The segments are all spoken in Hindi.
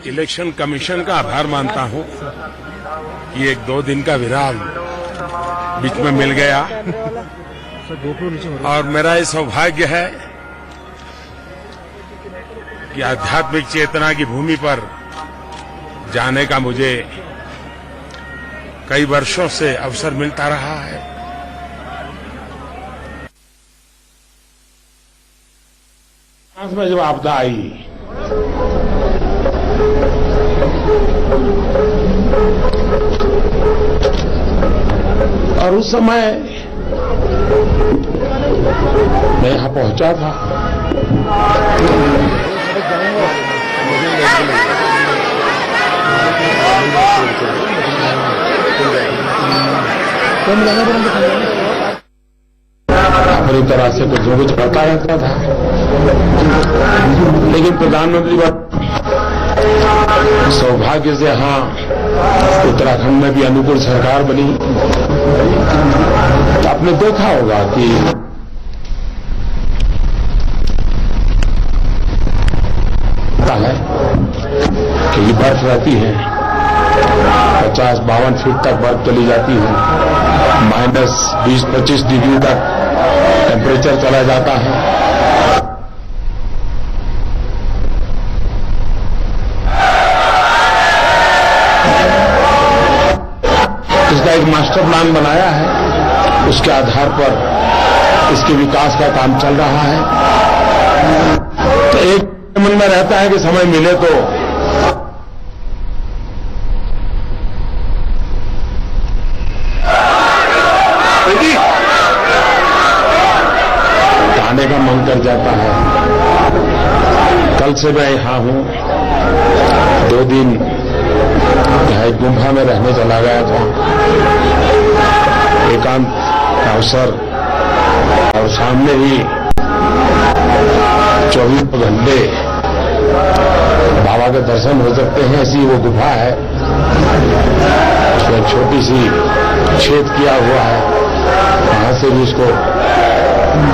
इलेक्शन कमीशन का आभार मानता हूं कि एक 2 दिन का विराम बीच में मिल गया और मेरा ये सौभाग्य है कि आध्यात्मिक चेतना की भूमि पर जाने का मुझे कई वर्षों से अवसर मिलता रहा है। में जब आपदा आई और उस समय मैं यहां पहुंचा था, अपनी तरह से कुछ न कुछ करता रहता था, लेकिन प्रधानमंत्री सौभाग्य से यहां उत्तराखंड में भी अनुकूल सरकार बनी। तो आपने देखा होगा कि क्योंकि बर्फ रहती है, 50-52 फीट तक बर्फ चली जाती है, -20-25 डिग्री तक टेम्परेचर चला जाता है। इसका एक मास्टर प्लान बनाया है, उसके आधार पर इसके विकास का काम चल रहा है। तो एक मन में रहता है कि समय मिले तो आने का मन कर जाता है। कल से मैं यहां हूं, 2 दिन यहां एक गुम्फा में रहने चला गया था, एकांत अवसर, और सामने ही 24 घंटे बाबा के दर्शन हो सकते हैं, ऐसी वो गुफा है। उसमें छोटी सी छेद किया हुआ है, वहां से भी उसको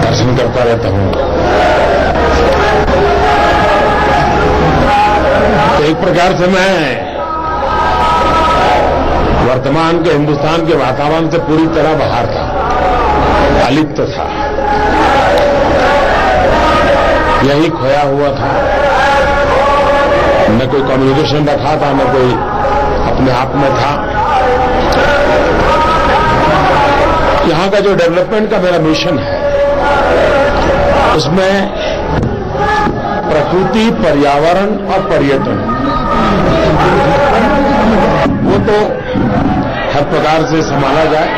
दर्शन करता रहता हूं। तो एक प्रकार से मैं वर्तमान के हिंदुस्तान के वातावरण से पूरी तरह बाहर था, अलिप्त था, यही खोया हुआ था। न कोई कम्युनिकेशन रखा था, न कोई अपने आप में था। यहां का जो डेवलपमेंट का मेरा मिशन है, उसमें प्रकृति, पर्यावरण और पर्यटन, वो तो हर प्रकार से संभाला जाए,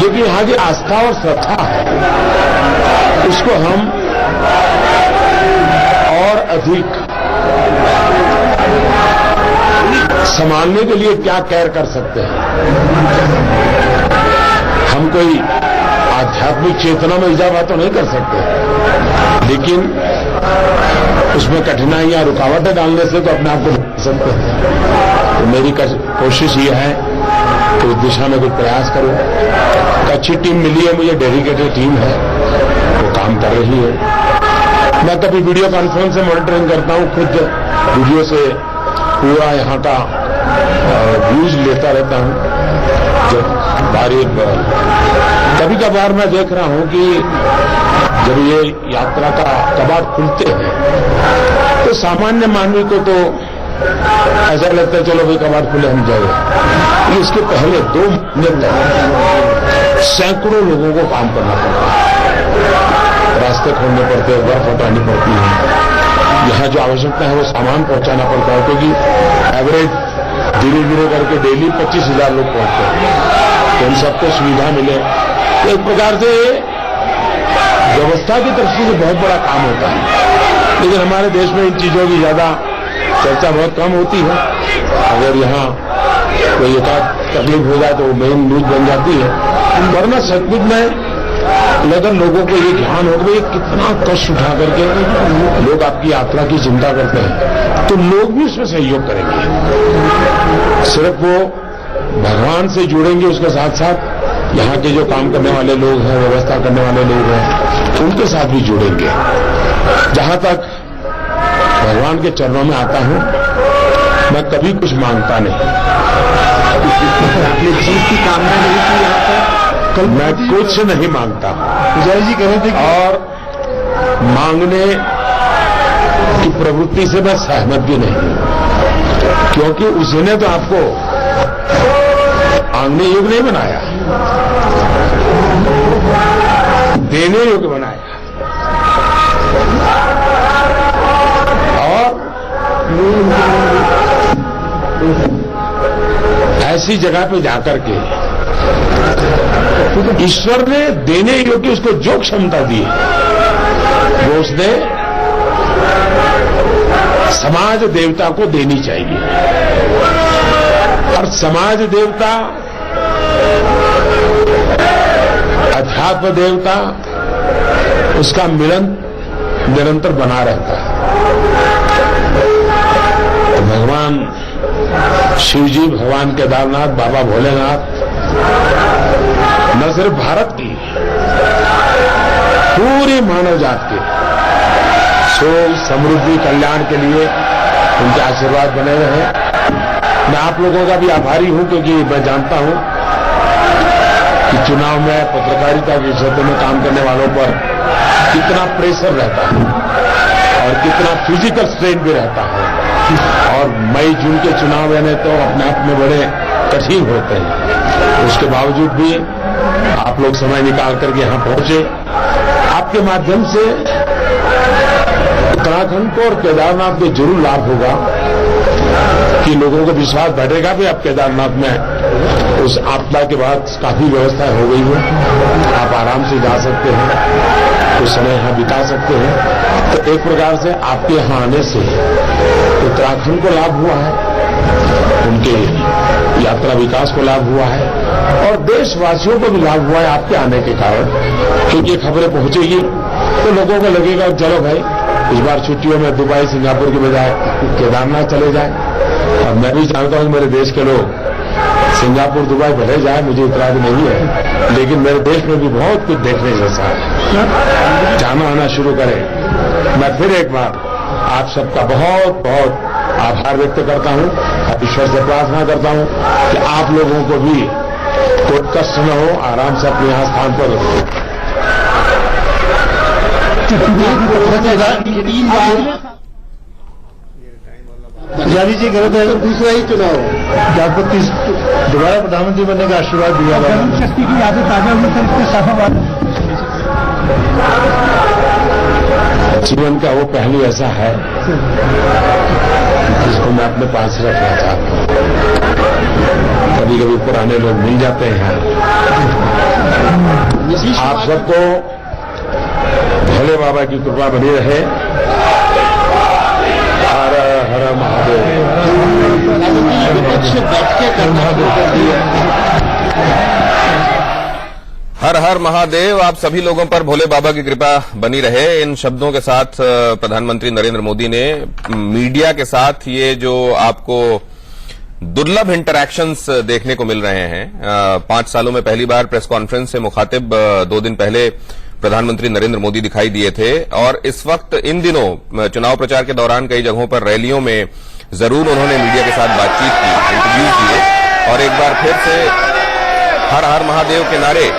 लेकिन यहां की आस्था और श्रद्धा है, उसको हम और अधिक संभालने के लिए क्या केयर कर सकते हैं। हम कोई आध्यात्मिक चेतना में इजाफा तो नहीं कर सकते, लेकिन उसमें कठिनाइयां, रुकावटें डालने से तो अपने आप को बचा सकते हैं। तो मेरी कोशिश ये है कि उस दिशा में कुछ प्रयास करूं। अच्छी टीम मिली है मुझे, डेडिकेटेड टीम है, वो काम कर रही है। मैं कभी वीडियो कॉन्फ्रेंस से मॉनिटरिंग करता हूं, खुद वीडियो से पूरा यहाँ का व्यूज लेता रहता हूं। कभी कभार मैं देख रहा हूं कि जब ये यात्रा का कबाड़ खुलते हैं, तो सामान्य मानवी को तो ऐसा लगता है चलो भाई कबाड़ खुले हम जाए। इसके पहले 2 महीने तक सैकड़ों लोगों को काम करना पड़ता है, रास्ते खोलने पड़ते हैं, बर्फ हटानी पड़ती है, यहाँ जो आवश्यकता है वो सामान पहुंचाना पड़ता है, क्योंकि एवरेज धीरे धीरे करके डेली 25,000 लोग पहुंचते हैं। तो इन सबको सुविधा मिले, तो एक प्रकार से व्यवस्था की दृष्टि से बहुत बड़ा काम होता है। लेकिन हमारे देश में इन चीजों की ज्यादा चर्चा बहुत कम होती है। अगर यहाँ कोई एकाध तकलीफ हो जाए तो वो मेन न्यूज बन जाती है, वरना सचमुच में अगर लोगों को ये ध्यान हो कि कितना कष्ट उठा करके लोग आपकी यात्रा की चिंता करते हैं, तो लोग भी उसमें सहयोग करेंगे। सिर्फ वो भगवान से जुड़ेंगे, उसके साथ साथ यहाँ के जो काम करने वाले लोग हैं, व्यवस्था करने वाले लोग हैं, उनके साथ भी जुड़ेंगे। जहां तक भगवान के चरणों में आता हूं, मैं कभी कुछ मांगता नहीं। आपने जीत की कामना नहीं की यहाँ पर? कल मैं कुछ नहीं मांगता पुजारी जी कह रहे थे और मांगने की प्रवृत्ति से मैं सहमत भी नहीं हूं, क्योंकि उसने तो आपको मांगने योग्य नहीं बनाया, देने योग्य बनाया। और ऐसी जगह पे जाकर के ईश्वर ने देने योग्य उसको जो क्षमता दी वो उसने समाज देवता को देनी चाहिए। और समाज देवता, अध्यात्म देवता, उसका मिलन निरंतर बना रहता है। तो भगवान शिव जी, भगवान केदारनाथ, बाबा भोलेनाथ न सिर्फ भारत की, पूरी मानव जात के सुख, समृद्धि, कल्याण के लिए उनके आशीर्वाद बने रहे। मैं आप लोगों का भी आभारी हूं, क्योंकि मैं जानता हूं कि चुनाव में पत्रकारिता के क्षेत्र में काम करने वालों पर कितना प्रेशर रहता है और कितना फिजिकल स्ट्रेन भी रहता है। और मई जून के चुनाव यानी तो अपने आप में बड़े कठिन होते हैं। उसके बावजूद भी आप लोग समय निकाल करके यहां पहुंचे। आपके माध्यम से उत्तराखंड को और केदारनाथ को जरूर लाभ होगा कि लोगों को विश्वास बढ़ेगा भी अब केदारनाथ में उस आपदा के बाद काफी व्यवस्था हो गई है, आप आराम से जा सकते हैं, कुछ समय यहां बिता सकते हैं। तो एक प्रकार से आपके यहां आने से उत्तराखंड को लाभ हुआ है, उनके यात्रा विकास को लाभ हुआ है और देशवासियों को भी लाभ हुआ है आपके आने के कारण। क्योंकि ये खबरें पहुंचेगी तो लोगों को लगेगा चलो भाई इस बार छुट्टियों में दुबई, सिंगापुर के बजाय केदारनाथ चले जाए। और मैं भी चाहता हूं मेरे देश के लोग सिंगापुर, दुबई भले जाए, मुझे इतराज नहीं है, लेकिन मेरे देश में भी बहुत कुछ देखने जैसा है, जाना आना शुरू करें। मैं फिर एक बार आप सबका बहुत बहुत आभार व्यक्त करता हूं और ईश्वर से प्रार्थना करता हूं कि आप लोगों को भी कोई कष्ट न हो, आराम से अपने यहां स्थान पर पुजारी जी कह रहे थे दूसरा ही चुनाव आपको दोबारा प्रधानमंत्री बनने का आशीर्वाद दिया गया। शक्ति की यादें ताजा हुई सर, इसके साथ जीवन का वो पहलू ऐसा है जिसको मैं अपने पास रखना चाहता हूं। कभी कभी पुराने लोग मिल जाते हैं। आप सबको भोले बाबा की कृपा बनी रहे। हर हर महादेव। हर हर महादेव। आप सभी लोगों पर भोले बाबा की कृपा बनी रहे। इन शब्दों के साथ प्रधानमंत्री नरेंद्र मोदी ने मीडिया के साथ ये जो आपको दुर्लभ इंटरैक्शंस देखने को मिल रहे हैं, 5 सालों में पहली बार प्रेस कॉन्फ्रेंस से मुखातिब 2 दिन पहले प्रधानमंत्री नरेंद्र मोदी दिखाई दिए थे और इस वक्त इन दिनों चुनाव प्रचार के दौरान कई जगहों पर रैलियों में जरूर उन्होंने मीडिया के साथ बातचीत की, इंटरव्यूज दिए और एक बार फिर से हर हर महादेव के नारे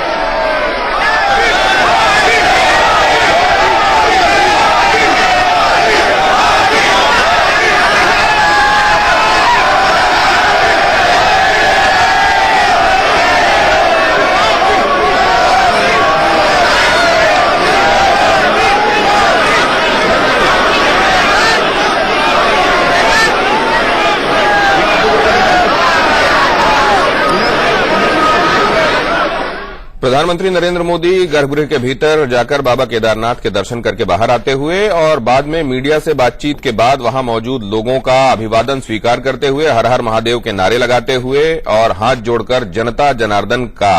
प्रधानमंत्री नरेंद्र मोदी गर्भगृह के भीतर जाकर बाबा केदारनाथ के दर्शन करके बाहर आते हुए और बाद में मीडिया से बातचीत के बाद वहां मौजूद लोगों का अभिवादन स्वीकार करते हुए हर हर महादेव के नारे लगाते हुए और हाथ जोड़कर जनता जनार्दन का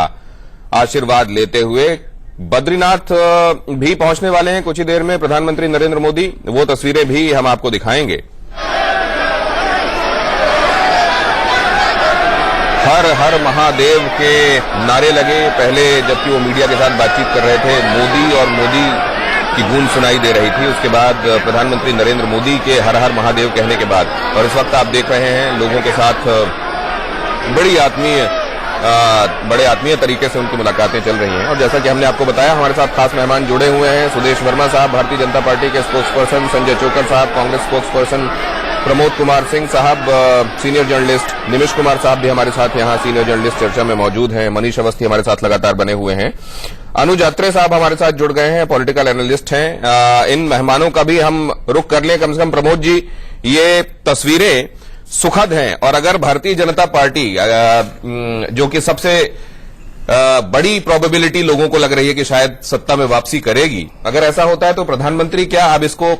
आशीर्वाद लेते हुए बद्रीनाथ भी पहुंचने वाले हैं कुछ ही देर में प्रधानमंत्री नरेंद्र मोदी। वो तस्वीरें भी हम आपको दिखाएंगे। हर हर महादेव के नारे लगे। पहले जबकि वो मीडिया के साथ बातचीत कर रहे थे, मोदी और मोदी की गूंज सुनाई दे रही थी। उसके बाद प्रधानमंत्री नरेंद्र मोदी के हर हर महादेव कहने के बाद, और इस वक्त आप देख रहे हैं लोगों के साथ बड़े आत्मीय तरीके से उनकी मुलाकातें चल रही हैं। और जैसा कि हमने आपको बताया, हमारे साथ खास मेहमान जुड़े हुए हैं। सुदेश वर्मा साहब भारतीय जनता पार्टी के स्पोक्सपर्सन, संजय चोकर साहब कांग्रेस स्पोक्सपर्सन, प्रमोद कुमार सिंह साहब सीनियर जर्नलिस्ट, निमिष कुमार साहब भी हमारे साथ यहाँ सीनियर जर्नलिस्ट चर्चा में मौजूद हैं, मनीष अवस्थी हमारे साथ लगातार बने हुए हैं, अनुज अत्रे साहब हमारे साथ जुड़ गए हैं, पॉलिटिकल एनालिस्ट हैं। इन मेहमानों का भी हम रुख कर लें। कम से कम प्रमोद जी, ये तस्वीरें सुखद हैं, और अगर भारतीय जनता पार्टी जो कि सबसे बड़ी प्रोबेबिलिटी लोगों को लग रही है कि शायद सत्ता में वापसी करेगी, अगर ऐसा होता है तो प्रधानमंत्री क्या अब इसको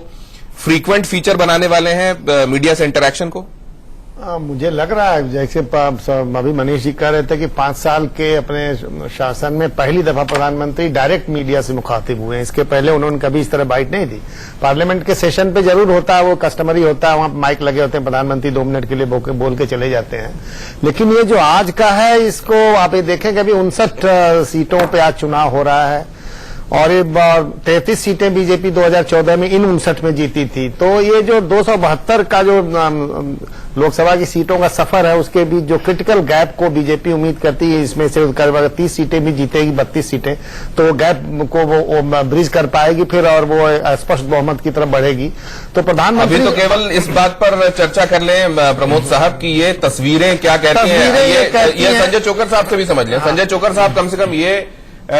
फ्रीक्वेंट फीचर बनाने वाले हैं मीडिया से इंटरैक्शन को? मुझे लग रहा है, जैसे अभी मनीष जी कह रहे थे कि 5 साल के अपने शासन में पहली दफा प्रधानमंत्री डायरेक्ट मीडिया से मुखातिब हुए हैं। इसके पहले उन्होंने कभी इस तरह बाइट नहीं दी। पार्लियामेंट के सेशन पे जरूर होता है, वो कस्टमरी होता है, वहां माइक लगे होते हैं, प्रधानमंत्री 2 मिनट के लिए बोल के चले जाते हैं। लेकिन ये जो आज का है, इसको आप ये देखें कि अभी 59 सीटों पर आज चुनाव हो रहा है, और ये 33 सीटें बीजेपी 2014 में इन 59 में जीती थी। तो ये जो 272 का जो लोकसभा की सीटों का सफर है, उसके बीच जो क्रिटिकल गैप को बीजेपी उम्मीद करती है इसमें से 30 सीटें भी जीतेगी, 32 सीटें, तो गैप को वो ब्रिज कर पाएगी फिर, और वो स्पष्ट बहुमत की तरफ बढ़ेगी। तो प्रधानमंत्री अभी तो केवल इस बात पर चर्चा कर लें प्रमोद साहब की ये तस्वीरें क्या कहती हैं, ये संजय चोकर साहब से भी समझ लें। संजय चोकर साहब, कम से कम ये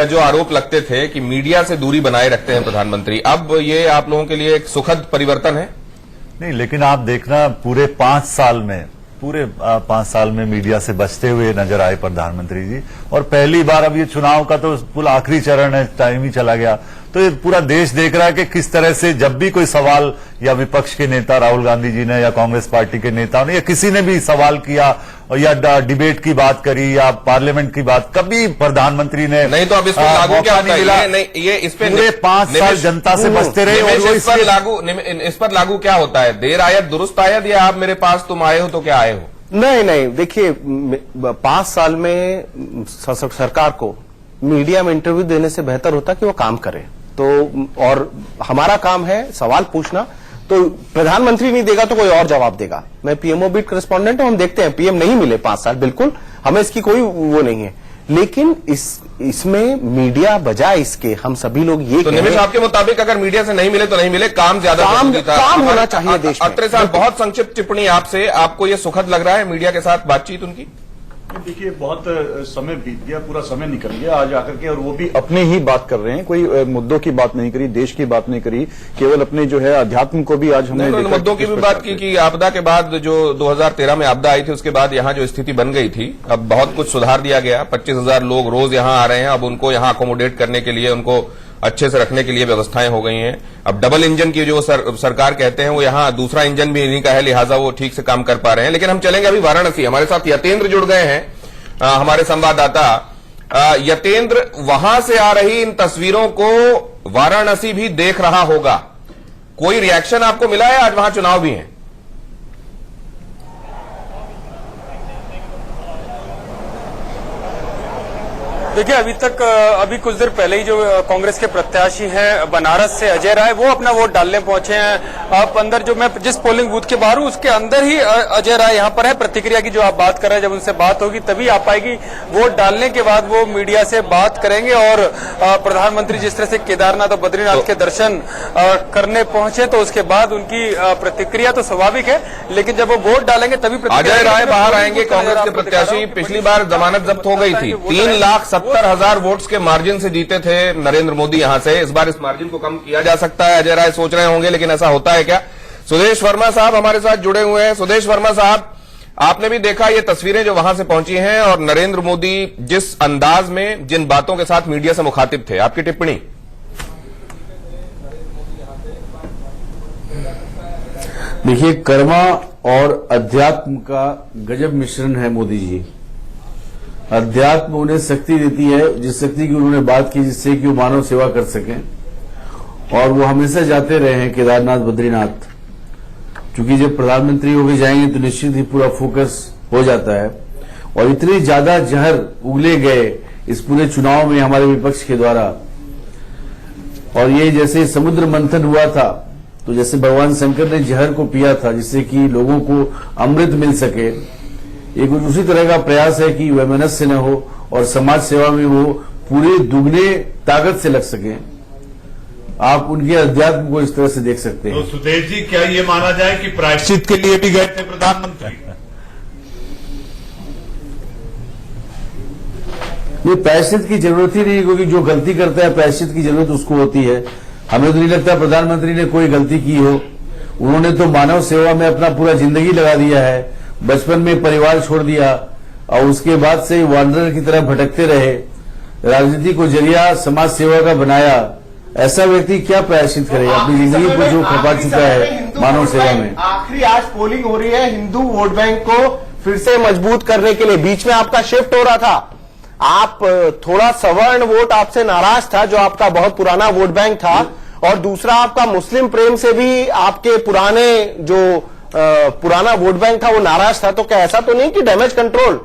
जो आरोप लगते थे कि मीडिया से दूरी बनाए रखते हैं प्रधानमंत्री, अब ये आप लोगों के लिए एक सुखद परिवर्तन है? नहीं, लेकिन आप देखना पूरे 5 साल में मीडिया से बचते हुए नजर आए प्रधानमंत्री जी। और पहली बार, अब ये चुनाव का तो पूरा आखिरी चरण है, टाइम ही चला गया, तो ये पूरा देश देख रहा है कि किस तरह से जब भी कोई सवाल या विपक्ष के नेता राहुल गांधी जी ने या कांग्रेस पार्टी के नेताओं ने या किसी ने भी सवाल किया या डिबेट की बात करी या पार्लियामेंट की बात, कभी प्रधानमंत्री ने नहीं। तो अब इस पर लागू क्या होता है? ये इस पे पूरे 5 साल जनता से बचते रहे, और वो इस पर लागू क्या होता है? देर आयत दुरुस्त आयत, या आप मेरे पास तुम आए हो तो क्या आए हो? नहीं, देखिए 5 साल में सरकार को मीडिया में इंटरव्यू देने से बेहतर होता कि वो काम करे। तो और हमारा काम है सवाल पूछना, तो प्रधानमंत्री नहीं देगा तो कोई और जवाब देगा। मैं पीएमओ बीट करेस्पॉन्डेंट हूं, हम देखते हैं पीएम नहीं मिले 5 साल, बिल्कुल हमें इसकी कोई वो नहीं है, लेकिन इसमें मीडिया बजाय इसके हम सभी लोग ये तो निमिष, आपके मुताबिक अगर मीडिया से नहीं मिले तो नहीं मिले, काम होना चाहिए देश में। अत्रे साहब, बहुत संक्षिप्त टिप्पणी आपसे, आपको ये सुखद लग रहा है मीडिया के साथ बातचीत उनकी? देखिए, बहुत समय बीत गया, पूरा समय निकल गया आज आकर के, और वो भी अपने ही बात कर रहे हैं, कोई मुद्दों की बात नहीं करी, देश की बात नहीं करी, केवल अपने जो है अध्यात्म को भी आज हमने मुद्दों की भी बात की कि आपदा के बाद जो 2013 में आपदा आई थी, उसके बाद यहाँ जो स्थिति बन गई थी, अब बहुत कुछ सुधार दिया गया। 25,000 लोग रोज यहाँ आ रहे हैं, अब उनको यहाँ अकोमोडेट करने के लिए, उनको अच्छे से रखने के लिए व्यवस्थाएं हो गई हैं। अब डबल इंजन की जो सरकार कहते हैं, वो यहाँ दूसरा इंजन भी इन्हीं का है, लिहाजा वो ठीक से काम कर पा रहे हैं। लेकिन हम चलेंगे अभी वाराणसी, हमारे साथ यतेंद्र जुड़ गए हैं, हमारे संवाददाता। यतेंद्र, वहां से आ रही इन तस्वीरों को वाराणसी भी देख रहा होगा, कोई रिएक्शन आपको मिला है? आज वहां चुनाव भी हैं। देखिए, अभी कुछ देर पहले ही जो कांग्रेस के प्रत्याशी हैं बनारस से अजय राय, वो अपना वोट डालने पहुंचे हैं। आप अंदर, जो मैं जिस पोलिंग बूथ के बाहर हूं उसके अंदर ही अजय राय यहाँ पर है। प्रतिक्रिया की जो आप बात कर रहे हैं, जब उनसे बात होगी तभी आ पाएगी। वोट डालने के बाद वो मीडिया से बात करेंगे, और प्रधानमंत्री जिस तरह से केदारनाथ और बद्रीनाथ के दर्शन करने पहुंचे, तो उसके बाद उनकी प्रतिक्रिया तो स्वाभाविक है, लेकिन जब वो वोट डालेंगे तभी अजय राय बाहर आएंगे। कांग्रेस के प्रत्याशी, पिछली बार जमानत जब्त हो गई थी, 3,70,000 वोट्स के मार्जिन से जीते थे नरेंद्र मोदी यहां से। इस बार इस मार्जिन को कम किया जा सकता है, अजय राय सोच रहे होंगे, लेकिन ऐसा होता है क्या? सुदेश वर्मा साहब हमारे साथ जुड़े हुए हैं। सुदेश वर्मा साहब, आपने भी देखा ये तस्वीरें जो वहां से पहुंची हैं, और नरेंद्र मोदी जिस अंदाज में, जिन बातों के साथ मीडिया से मुखातिब थे, आपकी टिप्पणी? देखिए, कर्मा और अध्यात्म का गजब मिश्रण है मोदी जी। अध्यात्म उन्हें शक्ति देती है, जिस शक्ति की उन्होंने बात की, जिससे कि वो मानव सेवा कर सकें, और वो हमेशा जाते रहे हैं केदारनाथ बद्रीनाथ। क्योंकि जब प्रधानमंत्री हो भी जाएंगे तो निश्चित ही पूरा फोकस हो जाता है, और इतनी ज्यादा जहर उगले गए इस पूरे चुनाव में हमारे विपक्ष के द्वारा, और ये जैसे समुद्र मंथन हुआ था, तो जैसे भगवान शंकर ने जहर को पिया था जिससे कि लोगों को अमृत मिल सके, एक उसी तरह का प्रयास है कि वैमनस्य न हो और समाज सेवा में वो पूरे दुगने ताकत से लग सके। आप उनके अध्यात्म को इस तरह से देख सकते हैं। तो सुदेश जी, क्या ये माना जाए कि प्रायश्चित के लिए भी गए थे प्रधानमंत्री? ये प्रायश्चित की जरूरत ही नहीं, क्योंकि जो गलती करता है प्रायश्चित की जरूरत उसको होती है। हमें तो नहीं लगता प्रधानमंत्री ने कोई गलती की हो। उन्होंने तो मानव सेवा में अपना पूरा जिंदगी लगा दिया है। बचपन में परिवार छोड़ दिया और उसके बाद से वांडरर की तरह भटकते रहे, राजनीति को जरिया समाज सेवा का बनाया। ऐसा व्यक्ति क्या प्रायश्चित करे अपनी जिंदगी को जो खपा चुका है मानव सेवा में। आखिरी आज पोलिंग हो रही है हिंदू वोट बैंक को फिर से मजबूत करने के लिए। बीच में आपका शिफ्ट हो रहा था, आप थोड़ा सवर्ण वोट आपसे नाराज था जो आपका बहुत पुराना वोट बैंक था, और दूसरा आपका मुस्लिम प्रेम से भी आपके पुराने जो पुराना वोट बैंक था वो नाराज था। तो क्या ऐसा तो नहीं कि डैमेज कंट्रोल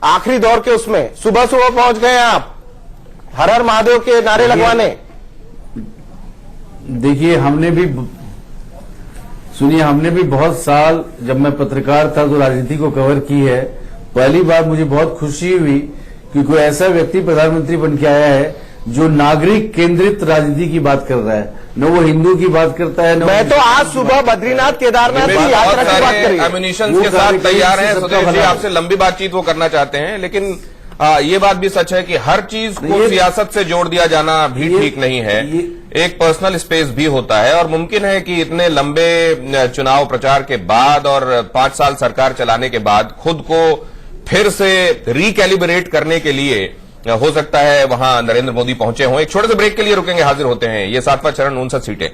आखिरी दौर के उसमें सुबह सुबह पहुंच गए आप हर हर महादेव के नारे लगवाने? देखिए, हमने भी बहुत साल, जब मैं पत्रकार था तो राजनीति को कवर की है। पहली बार मुझे बहुत खुशी हुई कि कोई ऐसा व्यक्ति प्रधानमंत्री बन के आया है जो नागरिक केंद्रित राजनीति की बात कर रहा है, न वो हिंदू की बात करता है। मैं तो आज सुबह बद्रीनाथ केदारनाथ की यात्रा की बात करी। एम्युनिशन के साथ तैयार हैं सुदेश जी, आपसे लंबी बातचीत वो करना चाहते हैं, लेकिन ये बात भी सच है कि हर चीज को सियासत से जोड़ दिया जाना भी ठीक नहीं है। एक पर्सनल स्पेस भी होता है, और मुमकिन है कि इतने लंबे चुनाव प्रचार के बाद और 5 साल सरकार चलाने के बाद खुद को फिर से रिकैलिब्रेट करने के लिए हो सकता है वहां नरेंद्र मोदी पहुंचे हों। एक छोटे से ब्रेक के लिए रुकेंगे, हाजिर होते हैं। ये 7वां चरण 59 सीटें।